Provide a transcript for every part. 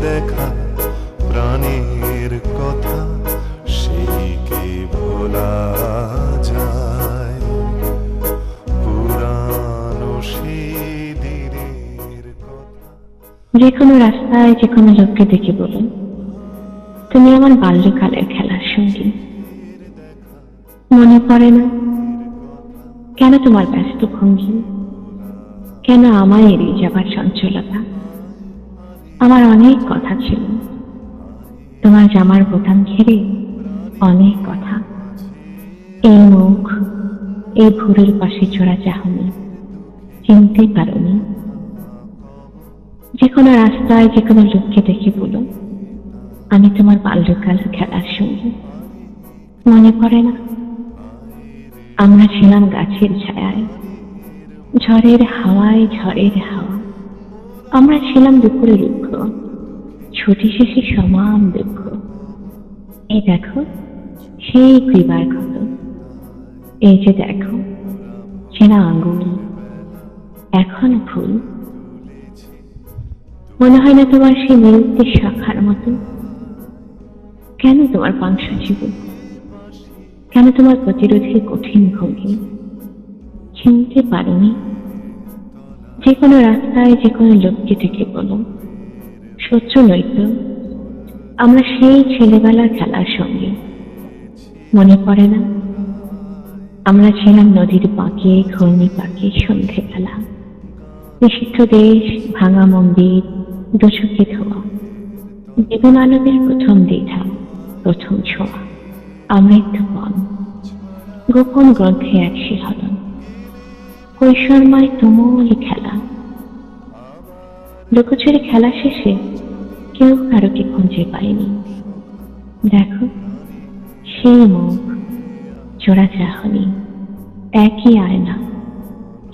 দেখা প্রাণের কথা সেই কি ভোলা যায়? পুরানো সেই দিনের কথা। যে কোনো রাস্তায় যে কোনো লোককে দেখে বলুন, তুমি আমার বাল্যকালের খেলার সঙ্গী। মনে পড়ে না কেন তোমার ব্যস্ত ভঙ্গি, কেন আমায় এড়িয়ে যাবার চঞ্চলতা? আমার অনেক কথা ছিল তোমার জামার বোতাম ঘিরে, অনেক কথা। এই মুখ, এই ভোরের পাশে চড়া চাহনি, চিনতে পারোনি। যে কোনো রাস্তায় যে কোনো লোককে দেখে বলো, আমি তোমার বাল্যকালের খেলার সঙ্গী। মনে পড়ে না আমরা ছিলাম গাছের ছায়ায়, ঝড়ের হাওয়ায় ঝড়ের হাওয়া। আমরা ছিলাম দুপুরে রুক্ষ, ছুটি শেষে সমান দুঃখ। এই দেখো সেই গ্রীবার ক্ষত, এই যে দেখো চেনা আঙ্গুল, এখন ফুল। মনে হয় না তোমার সেই নিরুক্তির শাখার মতো? কেন তোমার পাংশ জীবন, কেন তোমার প্রতিরোধের কঠিন ভঙ্গি? চিনতে পারোনি? যে কোনো রাস্তায় যে কোনো লোককে ডেকে বলো, শত্রু নয়তো, আমরা সেই ছেলেবেলার খেলার সঙ্গে। মনে পড়ে না আমরা ছিলাম নদীর পাকে, ঘূর্ণি পাকে, সন্ধেবেলা। নিষিদ্ধ দেশ, ভাঙা মন্দির, দুচোখে ধোয়া, জীবন আনন্দের প্রথম দ্বিধা, প্রথম ছোঁয়া। আমৃত্যুপণ, গোপন গ্রন্থে এক শিহরণ, কৈশোরময় তুমুল খেলা। লুকোচুরি খেলা শেষে কেউ কারোকে খুঁজে পায়নি। দেখো সেই মুখ, চোরা চাহনি, একই আয়না,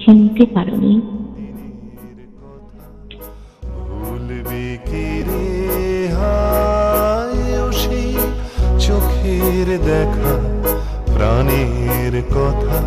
চিনতে পারোনি? ভুলবে কি রে হায় ও সেই চোখের দেখা প্রাণের কথা